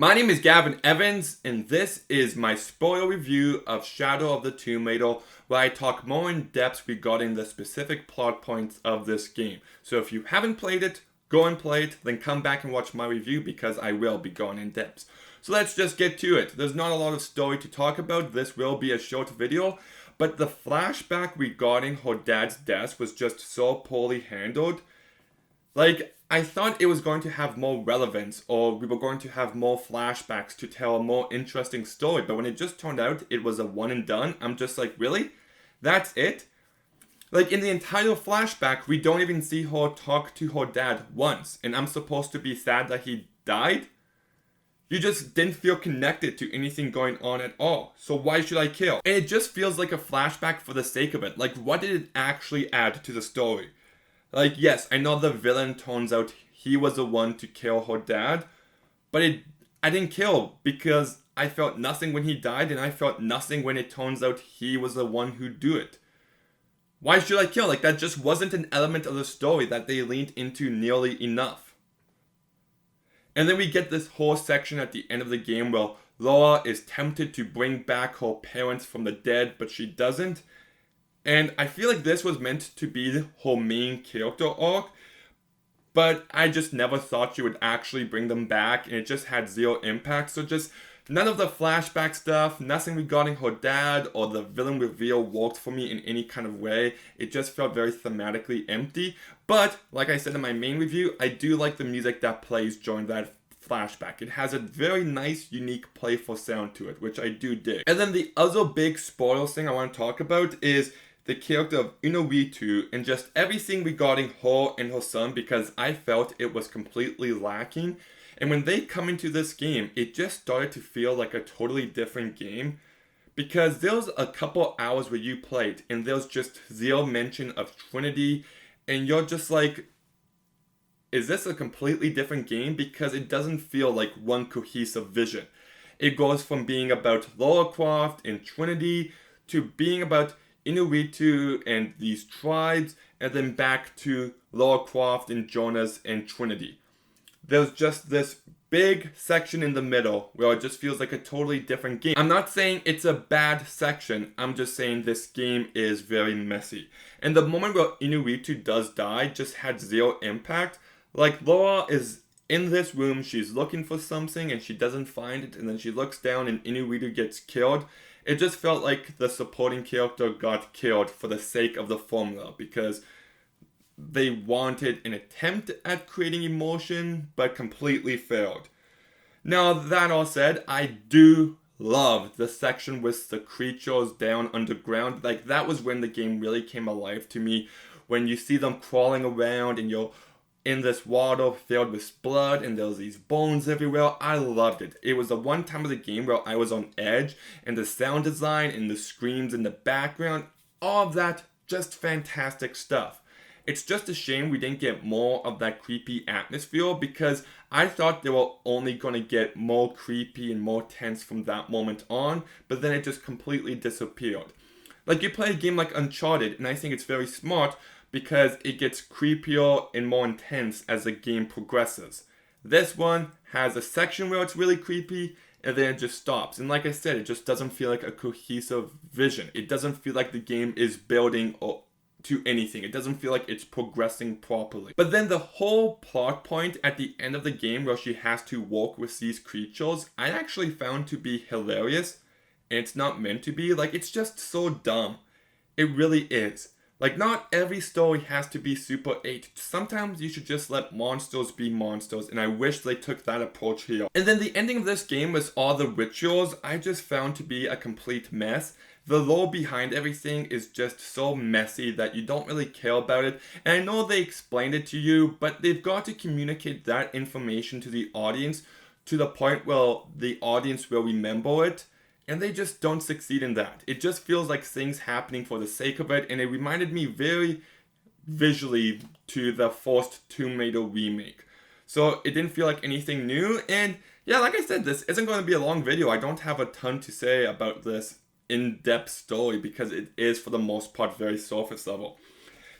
My name is Gavin Evans, and this is my spoiler review of Shadow of the Tomb Raider, where I talk more in depth regarding the specific plot points of this game. So if you haven't played it, go and play it, then come back and watch my review because I will be going in depth. So let's just get to it. There's not a lot of story to talk about, this will be a short video, but the flashback regarding her dad's death was just so poorly handled. I thought it was going to have more relevance, or we were going to have more flashbacks to tell a more interesting story, but when it just turned out it was a one and done, I'm just like, really? That's it? In the entire flashback, we don't even see her talk to her dad once, and I'm supposed to be sad that he died? You just didn't feel connected to anything going on at all, so why should I kill? And it just feels like a flashback for the sake of it. What did it actually add to the story? Yes, I know the villain turns out he was the one to kill her dad, but I didn't kill because I felt nothing when he died and I felt nothing when it turns out he was the one who do it. Why should I kill? That just wasn't an element of the story that they leaned into nearly enough. And then we get this whole section at the end of the game where Laura is tempted to bring back her parents from the dead, but she doesn't. And I feel like this was meant to be her main character arc, but I just never thought she would actually bring them back, and it just had zero impact. So just none of the flashback stuff, nothing regarding her dad or the villain reveal worked for me in any kind of way. It just felt very thematically empty. But like I said in my main review, I do like the music that plays during that flashback. It has a very nice, unique, playful sound to it, which I do dig. And then the other big spoiler thing I want to talk about is the character of Inuitu and just everything regarding her and her son, because I felt it was completely lacking. And when they come into this game, it just started to feel like a totally different game, because there was a couple hours where you played and there's just zero mention of Trinity, and you're just like, is this a completely different game? Because it doesn't feel like one cohesive vision. It goes from being about Lara Croft and Trinity to being about Inuitu and these tribes, and then back to Lara Croft and Jonas and Trinity. There's just this big section in the middle where it just feels like a totally different game. I'm not saying it's a bad section, I'm just saying this game is very messy. And the moment where Inuitu does die just had zero impact. Laura is in this room, she's looking for something and she doesn't find it, and then she looks down and Inuitu gets killed. It just felt like the supporting character got killed for the sake of the formula, because they wanted an attempt at creating emotion, but completely failed. Now, that all said, I do love the section with the creatures down underground. That was when the game really came alive to me, when you see them crawling around and you're in this water filled with blood and there's these bones everywhere. I loved it. It was the one time of the game where I was on edge, and the sound design and the screams in the background, all of that, just fantastic stuff. It's just a shame we didn't get more of that creepy atmosphere, because I thought they were only going to get more creepy and more tense from that moment on, but then it just completely disappeared. You play a game like Uncharted, and I think it's very smart, because it gets creepier and more intense as the game progresses. This one has a section where it's really creepy, and then it just stops. And like I said, it just doesn't feel like a cohesive vision. It doesn't feel like the game is building to anything. It doesn't feel like it's progressing properly. But then the whole plot point at the end of the game where she has to walk with these creatures, I actually found to be hilarious. And it's not meant to be. It's just so dumb. It really is. Not every story has to be Super 8. Sometimes you should just let monsters be monsters, and I wish they took that approach here. And then the ending of this game with all the rituals, I just found to be a complete mess. The lore behind everything is just so messy that you don't really care about it. And I know they explained it to you, but they've got to communicate that information to the audience to the point where the audience will remember it. And they just don't succeed in that. It just feels like things happening for the sake of it, and it reminded me very visually to the first Tomb Raider remake. So it didn't feel like anything new, and yeah, like I said, this isn't going to be a long video. I don't have a ton to say about this in-depth story, because it is for the most part very surface level.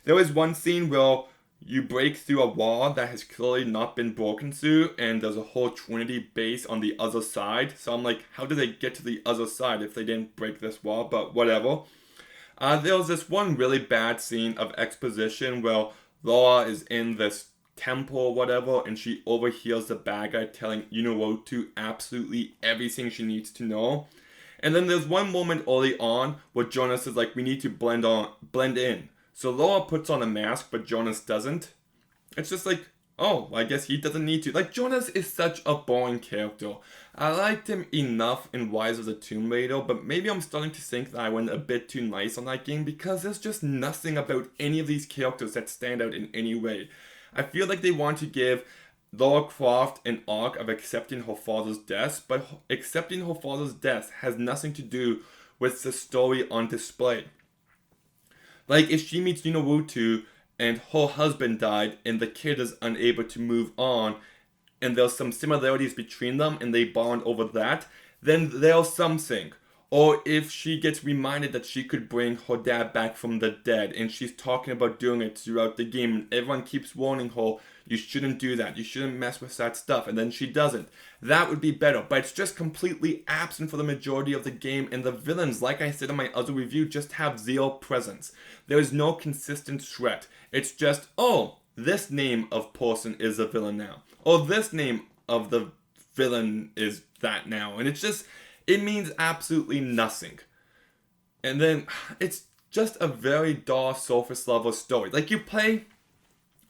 There was one scene where you break through a wall that has clearly not been broken through, and there's a whole Trinity base on the other side. So I'm like, how did they get to the other side if they didn't break this wall? But whatever. There was this one really bad scene of exposition where Laura is in this temple or whatever, and she overhears the bad guy telling Yunowotu absolutely everything she needs to know. And then there's one moment early on where Jonas is like, we need to blend in. So Laura puts on a mask, but Jonas doesn't. It's just like, oh, I guess he doesn't need to. Like, Jonas is such a boring character. I liked him enough in Rise of the Tomb Raider, but maybe I'm starting to think that I went a bit too nice on that game because there's just nothing about any of these characters that stand out in any way. I feel like they want to give Lara Croft an arc of accepting her father's death, but accepting her father's death has nothing to do with the story on display. Like, if she meets Yunowotu and her husband died and the kid is unable to move on, and there's some similarities between them and they bond over that, then there's something. Or if she gets reminded that she could bring her dad back from the dead and she's talking about doing it throughout the game and everyone keeps warning her, you shouldn't do that, you shouldn't mess with that stuff, and then she doesn't. That would be better, but it's just completely absent for the majority of the game, and the villains, like I said in my other review, just have zero presence. There is no consistent threat. It's just, oh, this name of person is a villain now. Or this name of the villain is that now. And it means absolutely nothing. And then it's just a very dull surface level story. Like, you play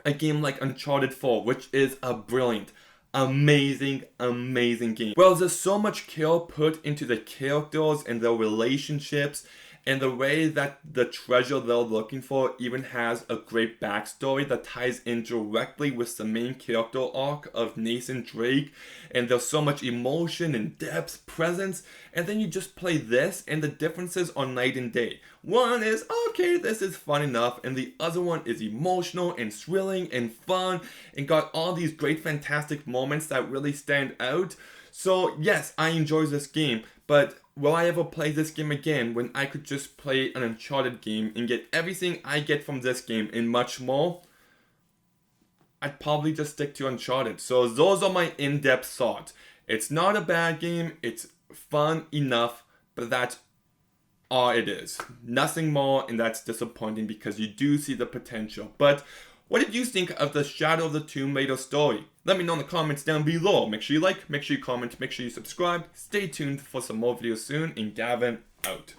a game like Uncharted 4, which is a brilliant, amazing game. Well, there's so much care put into the characters and their relationships, and the way that the treasure they're looking for even has a great backstory that ties in directly with the main character arc of Nathan Drake, and there's so much emotion and depth, presence, and then you just play this and the differences are night and day. One is, okay, this is fun enough, and the other one is emotional and thrilling and fun and got all these great fantastic moments that really stand out. So yes, I enjoy this game, but will I ever play this game again when I could just play an Uncharted game and get everything I get from this game and much more? I'd probably just stick to Uncharted. So those are my in-depth thoughts. It's not a bad game, it's fun enough, but that's all it is. Nothing more, and that's disappointing because you do see the potential. But what did you think of the Shadow of the Tomb Raider story? Let me know in the comments down below. Make sure you like, make sure you comment, make sure you subscribe. Stay tuned for some more videos soon, and Gavin out.